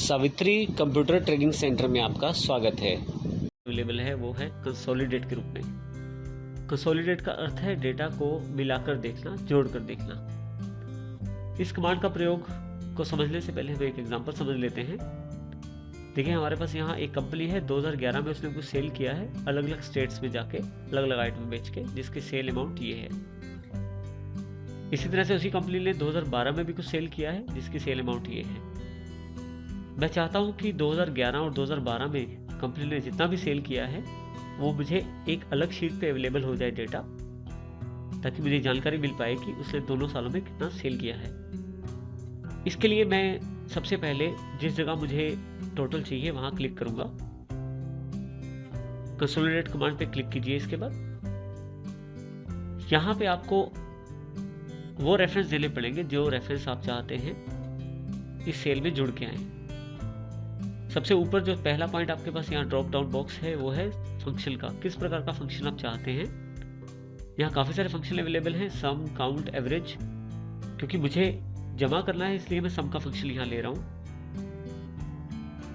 Savitri computer training centre में आपका स्वागत है। अवेलेबल है वो है कंसोलिडेट के रूप में। कंसोलिडेट का अर्थ है डेटा को मिलाकर देखना, जोड़कर देखना। इस कमांड का प्रयोग को समझने से पहले हम एक एग्जांपल समझ लेते हैं। देखिए, हमारे पास यहाँ एक कंपनी है, 2011 में उसने कुछ सेल किया है अलग अलग स्टेट्स में जाके, अलग अलग आइटम बेच के, जिसकी सेल अमाउंट ये है। इसी तरह से उसी कंपनी ने 2012 में भी कुछ सेल किया है जिसकी सेल अमाउंट ये है। मैं चाहता हूं कि 2011 और 2012 में कंपनी ने जितना भी सेल किया है वो मुझे एक अलग शीट पे अवेलेबल हो जाए डेटा, ताकि मुझे जानकारी मिल पाए कि उसने दोनों सालों में कितना सेल किया है। इसके लिए मैं सबसे पहले जिस जगह मुझे टोटल चाहिए वहां क्लिक करूंगा। कंसोलिडेट कमांड पे क्लिक कीजिए। इसके बाद यहाँ पे आपको वो रेफरेंस देने पड़ेंगे जो रेफरेंस आप चाहते हैं इस सेल में जुड़ के आए। सबसे ऊपर जो पहला पॉइंट आपके पास यहाँ ड्रॉप डाउन बॉक्स है वो है फंक्शन का। किस प्रकार का फंक्शन आप चाहते हैं। यहाँ काफ़ी सारे फंक्शन अवेलेबल हैं, सम, काउंट, एवरेज। क्योंकि मुझे जमा करना है इसलिए मैं सम का फंक्शन यहाँ ले रहा हूँ।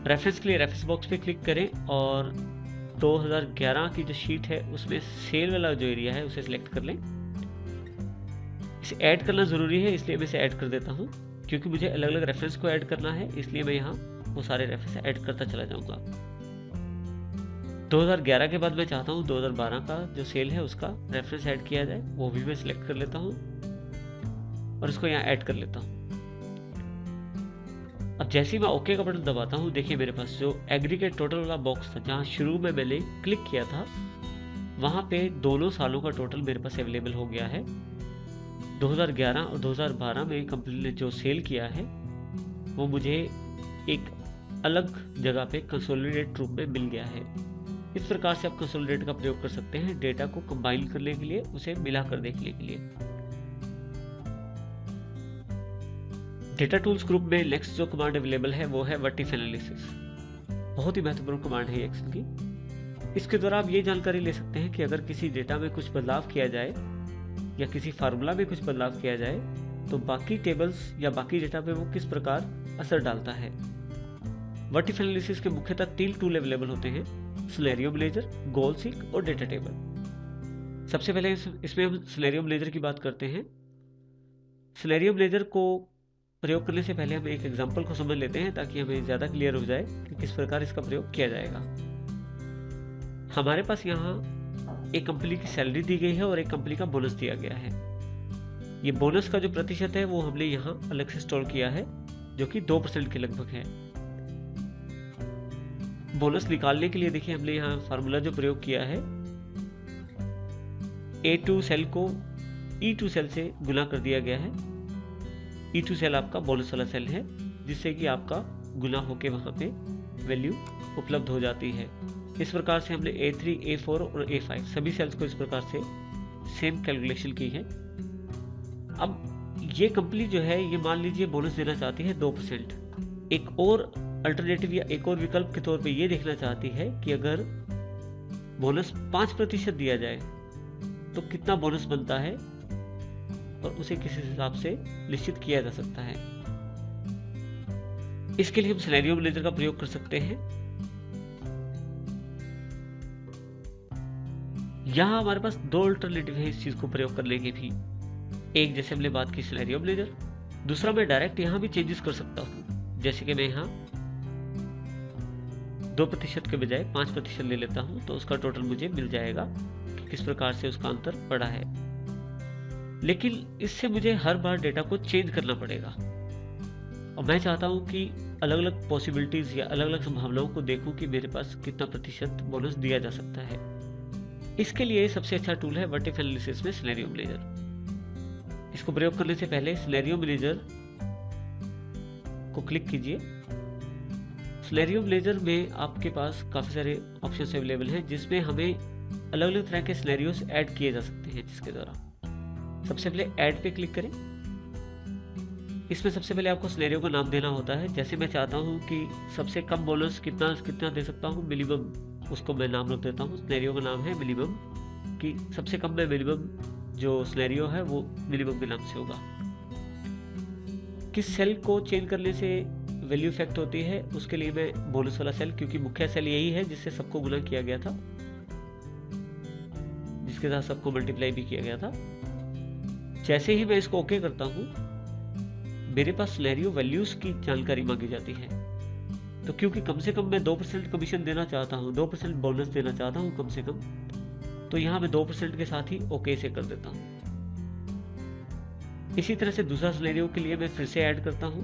रेफरेंस के लिए रेफरेंस बॉक्स पे क्लिक करें और 2011 की जो शीट है उसमें सेल वाला जो एरिया है उसे सिलेक्ट कर लें। इसे ऐड करना ज़रूरी है, इसलिए मैं इसे ऐड कर देता हूँ। क्योंकि मुझे अलग अलग रेफरेंस को ऐड करना है, इसलिए मैं यहाँ वो सारे रेफरेंस ऐड करता चला जाऊंगा। 2011 के बाद मैं चाहता हूँ 2012 का जो सेल है उसका रेफरेंस ऐड किया जाए, वो भी मैं सिलेक्ट कर लेता हूँ और इसको यहाँ ऐड कर लेता हूँ। अब जैसे ही मैं ओके का बटन दबाता हूँ, देखिए मेरे पास जो एग्रीगेट टोटल वाला बॉक्स था जहाँ शुरू में मैंने क्लिक किया था, वहाँ पे दोनों सालों का टोटल मेरे पास अवेलेबल हो गया है। 2011 और 2012 में कंपनी ने जो सेल किया है वो मुझे एक अलग जगह पे कंसोलिडेट रूप में मिल गया है। इस प्रकार से आप कंसोलिडेट का प्रयोग कर सकते हैं डेटा को कंबाइन करने के लिए, उसे मिलाकर देखने के लिए। डेटा टूल्स ग्रुप में नेक्स्ट जो कमांड अवेलेबल है वो है व्हाट इफ एनालिसिस। बहुत ही महत्वपूर्ण कमांड है एक्सेल की। इसके द्वारा आप ये जानकारी ले सकते हैं कि अगर किसी डेटा में कुछ बदलाव किया जाए या किसी फार्मूला में कुछ बदलाव किया जाए तो बाकी टेबल्स या बाकी डेटा पे वो किस प्रकार असर डालता है। व्हाट इफ एनालिसिस के मुख्यतः 3 टूल अवेलेबल होते हैं, सिनेरियो मैनेजर, गोल सीक और डेटा टेबल। सबसे पहले इसमें हम सिनेरियो मैनेजर की बात करते हैं। सिनेरियो मैनेजर को प्रयोग करने से पहले हम एक एग्जांपल को समझ लेते हैं ताकि हमें ज़्यादा क्लियर हो जाए कि किस प्रकार इसका प्रयोग किया जाएगा। हमारे पास यहाँ एक कंपनी की सैलरी दी गई है और एक कंपनी का बोनस दिया गया है। ये बोनस का जो प्रतिशत है वो हमने यहाँ अलग से स्टोर किया है, जो कि 2% के लगभग है। बोनस निकालने के लिए देखिए हमने यहाँ फार्मूला जो प्रयोग किया है, A2 सेल को E2 सेल से गुना कर दिया गया है। E2 सेल आपका बोनस वाला सेल है, जिससे कि आपका गुना होके वहां पे वैल्यू उपलब्ध हो जाती है। इस प्रकार से हमने A3, A4 और A5 सभी सेल्स को इस प्रकार से सेम कैलकुलेशन की है। अब ये कंपनी जो है ये मान लीजिए बोनस देना चाहती है 2%। एक और अल्टरनेटिव या एक और विकल्प के तौर पे ये देखना चाहती है कि अगर बोनस 5% दिया जाए तो कितना बोनस बनता है और उसे किस हिसाब से निश्चित किया जा सकता है। इसके लिए हम सिनेरियो मैनेजर का प्रयोग कर सकते हैं। यहाँ हमारे पास 2 अल्टरनेटिव है इस चीज को प्रयोग करने के भी। एक जैसे हमने बात की सिनेरियो मैनेजर, दूसरा मैं डायरेक्ट यहाँ भी चेंजेस कर सकता हूँ। जैसे कि मैं यहाँ 2% के बजाय 5% ले लेता हूँ तो उसका टोटल मुझे मिल जाएगा कि किस प्रकार से उसका अंतर पड़ा है। लेकिन इससे मुझे हर बार डेटा को चेंज करना पड़ेगा और मैं चाहता हूँ कि अलग अलग पॉसिबिलिटीज या अलग अलग संभावनाओं को देखूं कि मेरे पास कितना प्रतिशत बोनस दिया जा सकता है। इसके लिए सबसे अच्छा टूल है व्हाट इफ एनालिसिस में सिनेरियो मैनेजर। इसको प्रयोग करने से पहले सिनेरियो मैनेजर को क्लिक कीजिए। सिनेरियो मैनेजर में आपके पास काफ़ी सारे ऑप्शंस अवेलेबल हैं जिसमें हमें अलग अलग तरह के सिनेरियोस ऐड किए जा सकते हैं, जिसके द्वारा सबसे पहले ऐड पे क्लिक करें। इसमें सबसे पहले आपको सिनेरियो का नाम देना होता है। जैसे मैं चाहता हूँ कि सबसे कम बोनस कितना कितना दे सकता हूँ, मिनिमम, उसको मैं नाम रख देता हूँ। सिनेरियो का नाम है मिनिमम, कि सबसे कम में मिनिमम जो सिनेरियो है वो मिनिमम के नाम से होगा। किस सेल को चेंज करने से वैल्यू इफेक्ट होती है उसके लिए मैं बोनस वाला सेल, क्योंकि मुख्य सेल यही है जिससे सबको गुना किया गया था, जिसके साथ सबको मल्टीप्लाई भी किया गया था। जैसे ही मैं इसको ओके करता हूं, मेरे पास सिनेरियो वैल्यूज की जानकारी मांगी जाती है। तो क्योंकि कम से कम मैं 2% कमीशन देना चाहता हूं, 2% बोनस देना चाहता हूं कम से कम, तो यहां मैं 2% के साथ ही ओके से कर देता हूं। इसी तरह से दूसरा सिनेरियो के लिए मैं फिर से ऐड करता हूं।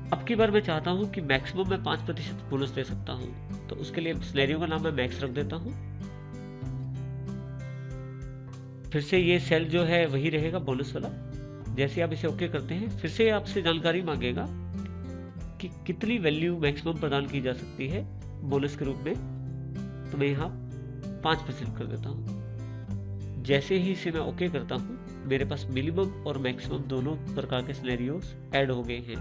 अब की बार मैं चाहता हूं कि मैक्सिमम मैं 5% बोनस दे सकता हूं, तो उसके लिए सिनेरियो का नाम मैं मैक्स रख देता हूं। फिर से ये सेल जो है वही रहेगा, बोनस वाला। जैसे आप इसे ओके करते हैं, फिर से आपसे जानकारी मांगेगा कि कितनी वैल्यू मैक्सिमम प्रदान की जा सकती है बोनस के रूप में, तो मैं यहाँ 5% कर देता हूँ। जैसे ही इसे मैं ओके करता हूँ, मेरे पास मिनिमम और मैक्सिमम दोनों प्रकार के सिनेरियोस ऐड हो गए हैं।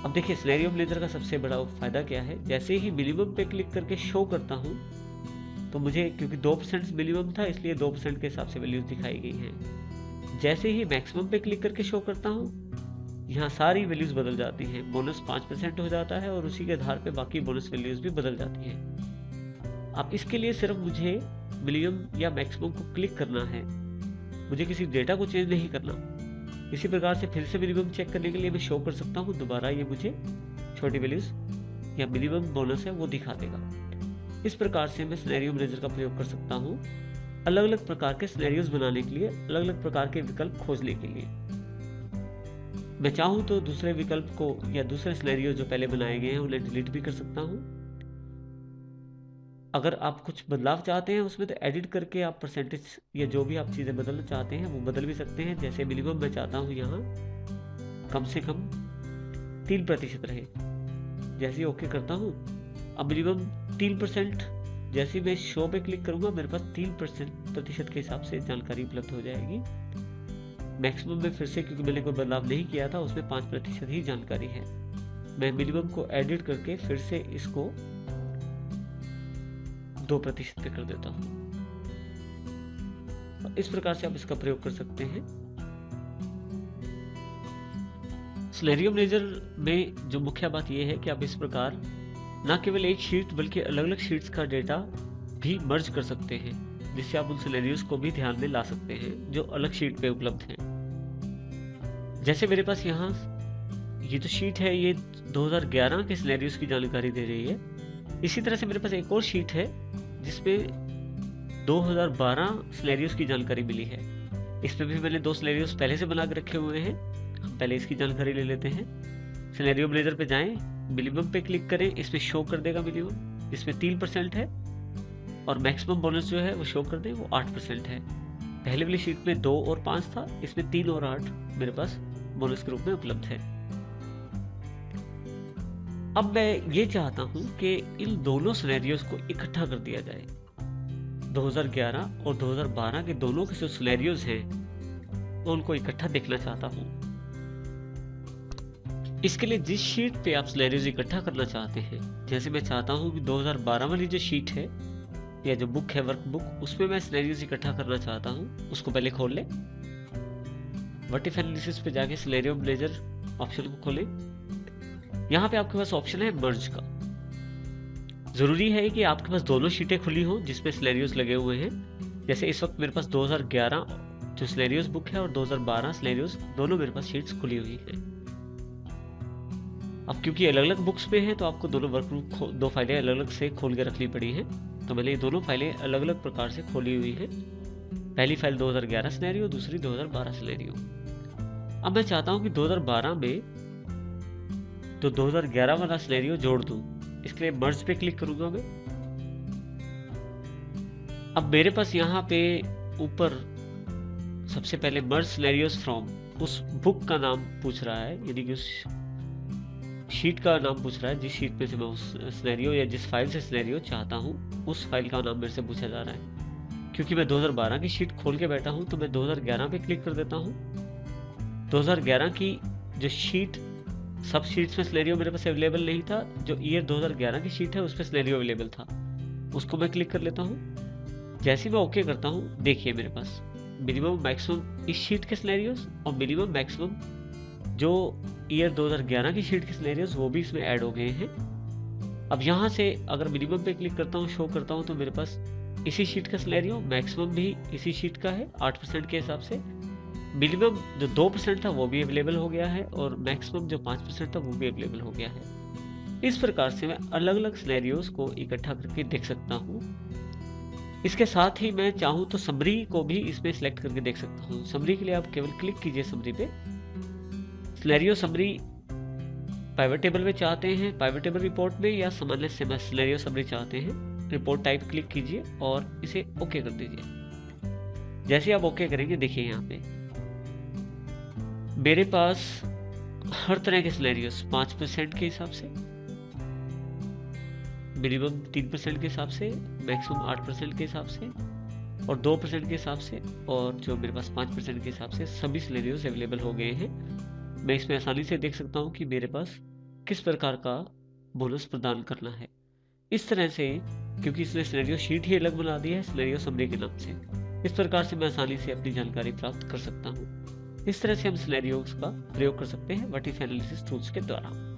अब देखिए सिनेरियो मैनेजर का सबसे बड़ा फायदा क्या है, जैसे ही मिनिमम पे क्लिक करके शो करता हूँ, तो मुझे क्योंकि 2% मिनिमम था इसलिए 2% के हिसाब से वैल्यूज दिखाई गई हैं। जैसे ही मैक्सिमम पे क्लिक करके शो करता हूँ, यहाँ सारी वैल्यूज बदल जाती हैं, बोनस 5% हो जाता है और उसी के आधार पे बाकी बोनस वैल्यूज भी बदल जाती हैं। अब इसके लिए सिर्फ मुझे मिनिमम या मैक्सिमम को क्लिक करना है, मुझे किसी डेटा को चेंज नहीं करना। इसी प्रकार से फिर से मिनिमम चेक करने के लिए मैं शो कर सकता हूँ, दोबारा ये मुझे छोटी वैल्यूज या मिनिमम बोनस है वो दिखा देगा। इस प्रकार से मैं सिनेरियो मैनेजर का प्रयोग कर सकता हूँ अलग अलग प्रकार के सिनेरियोज बनाने के लिए, अलग अलग प्रकार के विकल्प खोजने के लिए। मैं चाहूँ तो दूसरे विकल्प को या दूसरे सिनेरियो जो पहले बनाए गए हैं उन्हें डिलीट भी कर सकता हूँ। अगर आप कुछ बदलाव चाहते हैं उसमें, तो एडिट करके आप परसेंटेज या जो भी आप चीज़ें बदलना चाहते हैं वो बदल भी सकते हैं। जैसे मिनिमम मैं चाहता हूँ यहाँ कम से कम 3% रहे। जैसे ही ओके करता हूँ, अब मिनिमम 3%, जैसे मैं शो पे क्लिक करूंगा मेरे पास 3% के हिसाब से जानकारी उपलब्ध हो जाएगी। मैक्सिमम में फिर से, क्योंकि मैंने कोई बदलाव नहीं किया था, उसमें 5% ही जानकारी है। मैं मिनिमम को एडिट करके फिर से इसको 2% पे कर देता हूं। इस प्रकार से आप इसका प्रयोग कर सकते हैं। सिनेरियो मैनेजर में जो मुख्य बात यह है कि आप इस प्रकार न केवल एक शीट बल्कि अलग अलग शीट्स का डेटा भी मर्ज कर सकते हैं, जिससे आप उन सिनेरियोज को भी ध्यान में ला सकते हैं जो अलग शीट पे उपलब्ध हैं। जैसे मेरे पास यहाँ ये जो शीट है ये 2011 के सिनेरियोज की जानकारी दे रही है। इसी तरह से मेरे पास एक और शीट है जिसमें 2012 सिनेरियोज की जानकारी मिली है। इसमें भी मैंने 2 सिनेरियोज पहले से बना के रखे हुए हैं। हम पहले इसकी जानकारी ले लेते हैं। सिनेरियो मैनेजर पे जाएं, मिनिमम पे क्लिक करें, इसमें शो कर देगा मिनिमम, इसमें 3% है, और मैक्सिमम बोनस जो है वो शो कर दे वो 8% है। पहले वाली शीट में 2 और 5 था, इसमें 3 और 8 मेरे पास बोनस के रूप में उपलब्ध है। अब मैं ये चाहता हूं कि इन दोनों सिनेरियोज को इकट्ठा कर दिया जाए। 2011 और 2012 के दोनों के जो सिनेरियोज हैं तो उनको इकट्ठा देखना चाहता हूं। इसके लिए जिस शीट पे आप सिनेरियोज इकट्ठा करना चाहते हैं, जैसे मैं चाहता हूं कि 2012 वाली जो शीट है या जो बुक है, वर्क बुक, उसमें मैं सिनेरियोज इकट्ठा करना चाहता हूं, उसको पहले खोल लें। व्हाट इफ एनालिसिस पे जाके सिनेरियो मैनेजर ऑप्शन को खोलें। यहाँ पे आपके पास ऑप्शन है मर्ज का। जरूरी है कि आपके पास दोनों शीटें खुली हो जिसमें सिनेरियोज लगे हुए हैं। जैसे इस वक्त मेरे पास 2011 जो सिनेरियोज बुक है और 2012 सिनेरियोज, दोनों मेरे पास शीट्स खुली हुई हैं। अब क्योंकि अलग अलग बुक्स पे हैं तो आपको दोनों वर्क बुक 2 फाइलें अलग अलग से खोल के रखनी पड़ी हैं। तो मैंने ये दोनों फाइलें अलग अलग प्रकार से खोली हुई हैं। पहली फाइल 2011 सिनेरियो, दूसरी 2012 सिनेरियो। अब मैं चाहता हूं कि 2012 में तो 2011 वाला सिनेरियो जोड़ दूं। इसके लिए मर्ज पे क्लिक करूंगा मैं। अब मेरे पास यहाँ पे ऊपर सबसे पहले मर्ज सिनेरियोज फ्रॉम उस बुक का नाम पूछ रहा है, यानी कि उस शीट का नाम पूछ रहा है जिस शीट पे से मैं उस सिनेरियो या जिस फाइल से सिनेरियो चाहता हूँ उस फाइल का नाम मेरे से पूछा जा रहा है। क्योंकि मैं 2012 की शीट खोल के बैठा हूँ तो मैं 2011 पे क्लिक कर देता हूँ। 2011 की जो शीट, सब शीट्स में सिनेरियो मेरे पास अवेलेबल नहीं था। जो ईयर 2011 की शीट है उस पर सिनेरियो अवेलेबल था, उसको मैं क्लिक कर लेता हूँ। जैसे ही मैं ओके करता हूँ, देखिए मेरे पास मिनिमम मैक्सिमम इस शीट के सिनेरियोज और मिनिमम मैक्सिमम जो ईयर 2011 की शीट के सिनेरियोज वो भी इसमें ऐड हो गए हैं। अब यहाँ से अगर मिनिमम पे क्लिक करता हूँ, शो करता हूँ, तो मेरे पास इसी शीट का सिनेरियो, मैक्सिमम भी इसी शीट का है 8% के हिसाब से, मिनिमम जो 2% था वो भी अवेलेबल हो गया है, और मैक्सिमम जो 5% था वो भी अवेलेबल हो गया है। इस प्रकार से मैं अलग अलग सिनेरियोज को इकट्ठा करके देख सकता हूँ। इसके साथ ही मैं चाहूँ तो समरी को भी इसमें सिलेक्ट करके देख सकता हूँ। समरी के लिए आप केवल क्लिक कीजिए समरी पे। सिनेरियो समरी पाइवट टेबल में चाहते हैं, पाइवट टेबल रिपोर्ट में, या सामान्य सिनेरियो समरी चाहते हैं, रिपोर्ट टाइप क्लिक कीजिए और इसे ओके कर दीजिए। जैसे आप ओके करेंगे, देखिए यहाँ पे मेरे पास हर तरह के सिनेरियोस 5% के हिसाब से, मिनिमम 3% के हिसाब से, मैक्सिमम 8% के हिसाब से, और 2% के हिसाब से, और जो मेरे पास 5% के हिसाब से सभी सिनेरियोस अवेलेबल हो गए हैं। मैं इसमें आसानी से देख सकता हूँ कि मेरे पास किस प्रकार का बोनस प्रदान करना है। इस तरह से, क्योंकि इसने सिनेरियो शीट ही अलग बना दी है सिनेरियो समरी के नाम से, इस प्रकार से मैं आसानी से अपनी जानकारी प्राप्त कर सकता हूँ। इस तरह से हम सिनेरियोस का प्रयोग कर सकते हैं व्हाट इफ एनालिसिस टूल्स के द्वारा।